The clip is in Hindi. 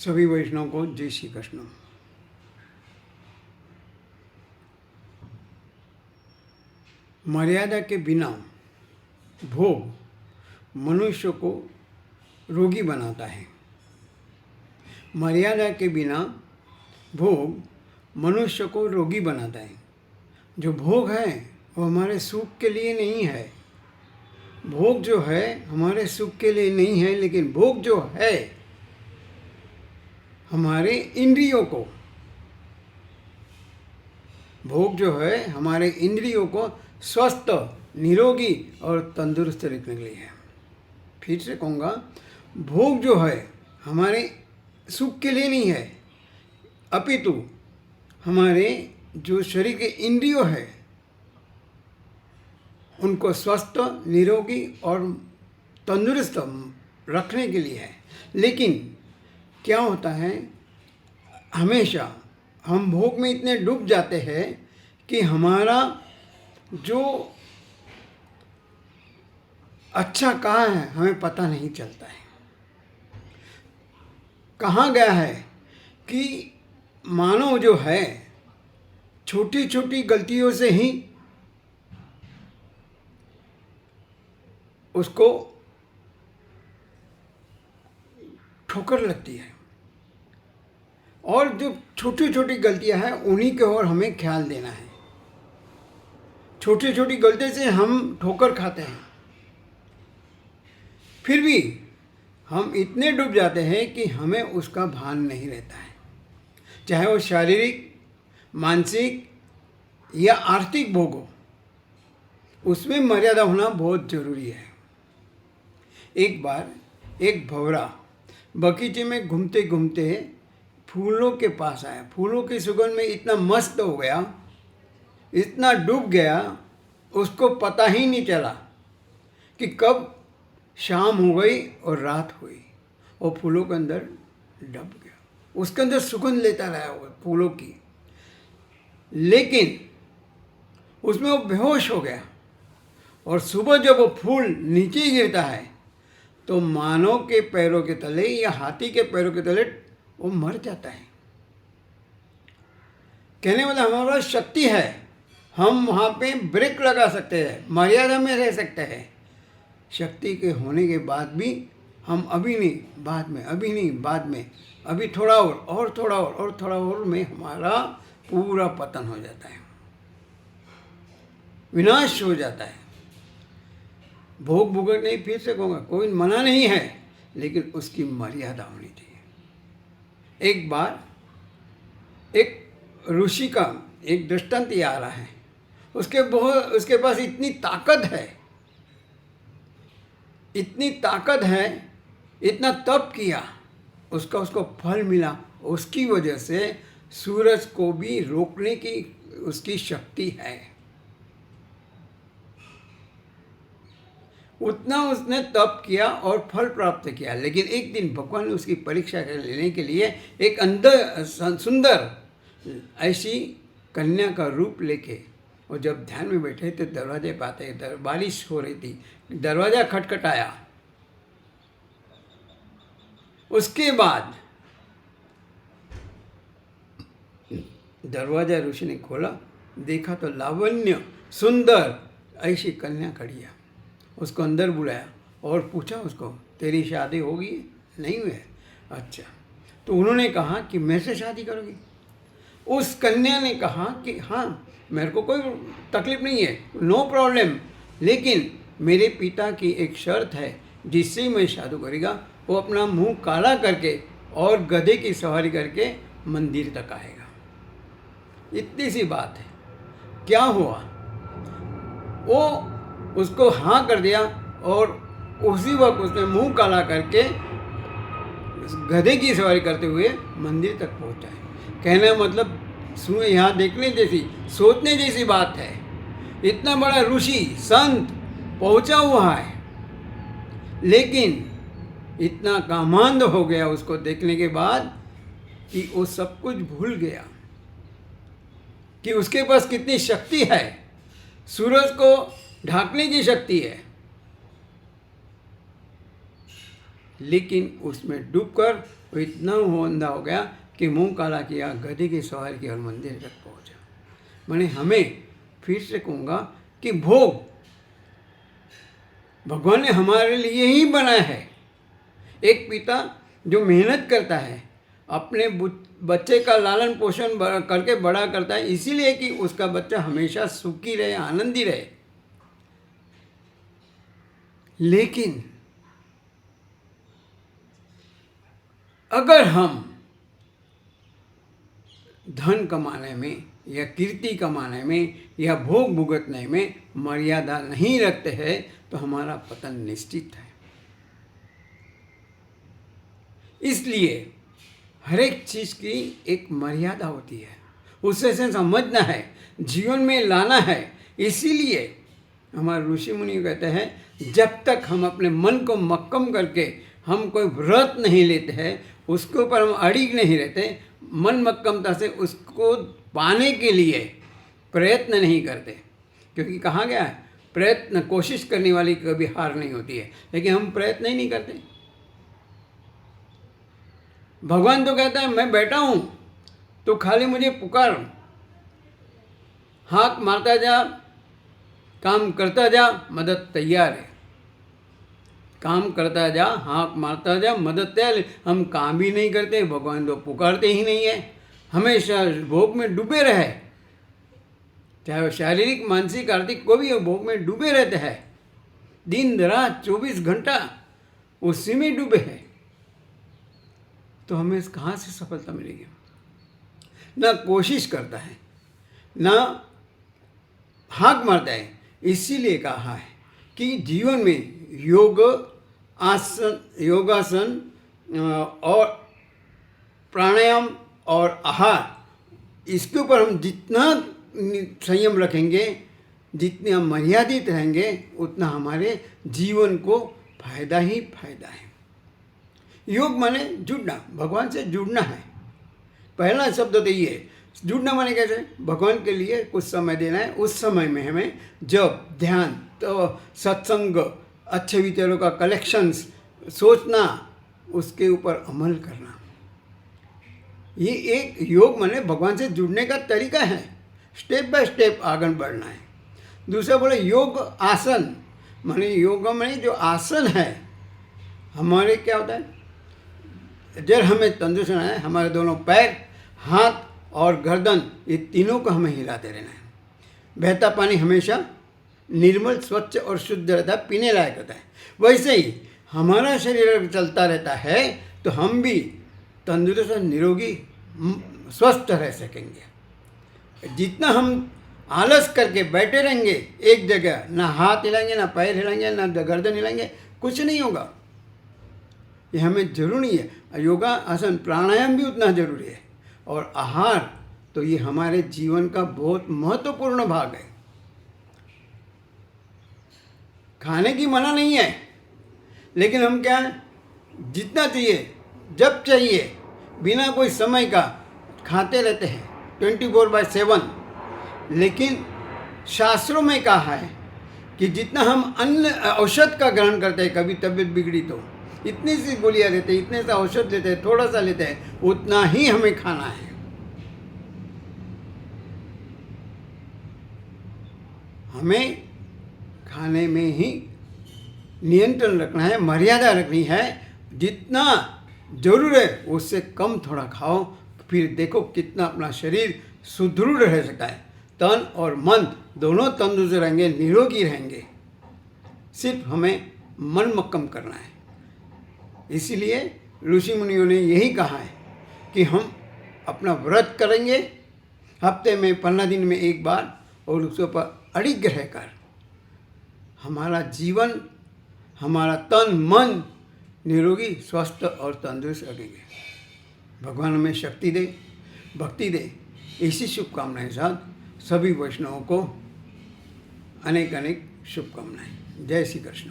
सभी वैष्णव को जय श्री कृष्ण। मर्यादा के बिना भोग मनुष्य को रोगी बनाता है। मर्यादा के बिना भोग मनुष्य को रोगी बनाता है। जो भोग है वो हमारे सुख के लिए नहीं है। भोग जो है हमारे सुख के लिए नहीं है, लेकिन भोग जो है हमारे इंद्रियों को, भोग जो है हमारे इंद्रियों को स्वस्थ, निरोगी और तंदुरुस्त रखने के लिए है। फिर से कहूँगा, भोग जो है हमारे सुख के लिए नहीं है, अपितु हमारे जो शरीर के इंद्रियों है उनको स्वस्थ, निरोगी और तंदुरुस्त रखने के लिए है। लेकिन क्या होता है, हमेशा हम भोग में इतने डूब जाते हैं कि हमारा जो अच्छा कहाँ है हमें पता नहीं चलता है। कहाँ गया है कि मानव जो है छोटी छोटी गलतियों से ही उसको ठोकर लगती है, और जो छोटी छोटी गलतियां हैं उन्हीं के ओर हमें ख्याल देना है। छोटी छोटी गलती से हम ठोकर खाते हैं, फिर भी हम इतने डूब जाते हैं कि हमें उसका भान नहीं रहता है। चाहे वो शारीरिक, मानसिक या आर्थिक भोग हो, उसमें मर्यादा होना बहुत जरूरी है। एक बार एक भंवरा बगीचे में घूमते घूमते फूलों के पास आया। फूलों की सुगंध में इतना मस्त हो गया, इतना डूब गया, उसको पता ही नहीं चला कि कब शाम हो गई और रात हुई। और फूलों के अंदर डूब गया, उसके अंदर सुगंध लेता रहा वो फूलों की, लेकिन उसमें वो बेहोश हो गया। और सुबह जब वो फूल नीचे गिरता है तो मानव के पैरों के तले या हाथी के पैरों के तले वो मर जाता है। कहने वाला हमारा शक्ति है, हम वहाँ पे ब्रेक लगा सकते हैं, मर्यादा में रह सकते हैं। शक्ति के होने के बाद भी हम अभी नहीं, बाद में, अभी नहीं, बाद में, अभी थोड़ा और थोड़ा और थोड़ा और में हमारा पूरा पतन हो जाता है, विनाश हो जाता है। भोग भुगत नहीं, फिर से कहूँगा, कोई मना नहीं है, लेकिन उसकी मर्यादा होनी चाहिए। एक बार एक ऋषि का एक दृष्टांत आ रहा है। उसके पास इतनी ताकत है, इतनी ताकत है, इतना तप किया, उसको फल मिला। उसकी वजह से सूरज को भी रोकने की उसकी शक्ति है। उतना उसने तप किया और फल प्राप्त किया। लेकिन एक दिन भगवान ने उसकी परीक्षा लेने के लिए एक अंदर सुंदर ऐसी कन्या का रूप लेके, और जब ध्यान में बैठे तो दरवाजे पे आते, बारिश हो रही थी, दरवाज़ा खटखटाया। उसके बाद दरवाज़ा ऋषि ने खोला, देखा तो लावण्य सुंदर ऐसी कन्या खड़ी है। उसको अंदर बुलाया और पूछा उसको, तेरी शादी होगी? नहीं हुई है। अच्छा, तो उन्होंने कहा कि मैं से शादी करोगी? उस कन्या ने कहा कि हाँ, मेरे को कोई तकलीफ नहीं है, नो प्रॉब्लम, लेकिन मेरे पिता की एक शर्त है जिससे मैं शादी करेगा। वो अपना मुंह काला करके और गधे की सवारी करके मंदिर तक आएगा। इतनी सी बात है। क्या हुआ, वो उसको हाँ कर दिया और उसी वक्त उसने मुंह काला करके गधे की सवारी करते हुए मंदिर तक पहुंचा है। कहने मतलब यहाँ देखने जैसी, सोचने जैसी बात है। इतना बड़ा ऋषि संत पहुंचा हुआ है, लेकिन इतना कामांध हो गया उसको देखने के बाद कि वो सब कुछ भूल गया कि उसके पास कितनी शक्ति है। सूरज को ढांकने की शक्ति है, लेकिन उसमें डूबकर वो इतना वो अंधा हो गया कि मुंह काला किया, गधे की सवारी की और मंदिर तक पहुंचा। मैंने हमें फिर से कहूँगा कि भोग भगवान ने हमारे लिए ही बनाया है। एक पिता जो मेहनत करता है, अपने बच्चे का लालन पोषण करके बड़ा करता है, इसीलिए कि उसका बच्चा हमेशा सुखी रहे, आनंदी रहे। लेकिन अगर हम धन कमाने में या कीर्ति कमाने में या भोग भुगतने में मर्यादा नहीं रखते हैं तो हमारा पतन निश्चित है। इसलिए हर एक चीज़ की एक मर्यादा होती है, उसे समझना है, जीवन में लाना है। इसीलिए हमारे ऋषि मुनि कहते हैं जब तक हम अपने मन को मक्कम करके हम कोई व्रत नहीं लेते हैं, उसके ऊपर हम अड़िग नहीं रहते, मन मक्कमता से उसको पाने के लिए प्रयत्न नहीं करते। क्योंकि कहा गया है प्रयत्न कोशिश करने वाली कभी हार नहीं होती है, लेकिन हम प्रयत्न ही नहीं करते। भगवान तो कहता है मैं बैठा हूँ तो खाली मुझे पुकार, हाथ मारता जा, काम करता जा, मदद तैयार है। काम करता जा, हाथ मारता जा, मदद तैयार है। हम काम भी नहीं करते, भगवान तो पुकारते ही नहीं है, हमेशा भोग में डूबे रहे, चाहे वो शारीरिक मानसिक आर्थिक कोई भी भोग में डूबे रहते हैं, दिन रात 24 घंटा उसी में डूबे हैं, तो हमें कहाँ से सफलता मिलेगी? ना कोशिश करता है, ना हाथ मारता है। इसीलिए कहा है कि जीवन में योगासन और प्राणायाम और आहार, इसके ऊपर हम जितना संयम रखेंगे, जितने हम मर्यादित रहेंगे, उतना हमारे जीवन को फायदा ही फायदा है। योग माने जुड़ना, भगवान से जुड़ना है। पहला शब्द तो ये है। जुड़ना माने कैसे? भगवान के लिए कुछ समय देना है। उस समय में हमें जब ध्यान, तो सत्संग, अच्छे विचारों का कलेक्शंस, सोचना, उसके ऊपर अमल करना, ये एक योग माने भगवान से जुड़ने का तरीका है। स्टेप बाय स्टेप आगे बढ़ना है। दूसरा बोले योग आसन, माने योग माने जो आसन है हमारे, क्या होता है, जब हमें तंदुरुस्त रहना है, हमारे दोनों पैर, हाथ और गर्दन, ये तीनों को हमें हिलाते रहना है। बहता पानी हमेशा निर्मल, स्वच्छ और शुद्ध रहता है, पीने लायक होता है। वैसे ही हमारा शरीर चलता रहता है तो हम भी तंदुरुस्त और निरोगी, स्वस्थ रह सकेंगे। जितना हम आलस करके बैठे रहेंगे एक जगह, ना हाथ हिलाएंगे, ना पैर हिलाएंगे, ना गर्दन हिलाएंगे, कुछ नहीं होगा। ये हमें जरूरी है। योगा आसन प्राणायाम भी उतना जरूरी है। और आहार तो ये हमारे जीवन का बहुत महत्वपूर्ण भाग है। खाने की मना नहीं है, लेकिन हम क्या है, जितना चाहिए जब चाहिए बिना कोई समय का खाते रहते हैं 24/7। लेकिन शास्त्रों में कहा है कि जितना हम अन्न औषध का ग्रहण करते हैं, कभी तबीयत बिगड़ी तो इतनी सी गोलियां लेते हैं, इतने सा औषध लेते हैं, थोड़ा सा लेते हैं, उतना ही हमें खाना है। हमें खाने में ही नियंत्रण रखना है, मर्यादा रखनी है। जितना जरूर है उससे कम थोड़ा खाओ, फिर देखो कितना अपना शरीर सुदृढ़ रह सकता है। तन और मन दोनों तंदुरुस्त रहेंगे, निरोगी रहेंगे। सिर्फ हमें मन मक्कम करना है। इसीलिए ऋषि मुनियों ने यही कहा है कि हम अपना व्रत करेंगे हफ्ते में 15 दिन में एक बार, और उसके ऊपर अड़िग रहकर हमारा जीवन, हमारा तन मन निरोगी, स्वस्थ और तंदुरुस्त रखेंगे। भगवान हमें शक्ति दे, भक्ति दे। इसी शुभकामनाएं साथ सभी वैष्णवों को अनेक अनेक शुभकामनाएं। जय श्री कृष्ण।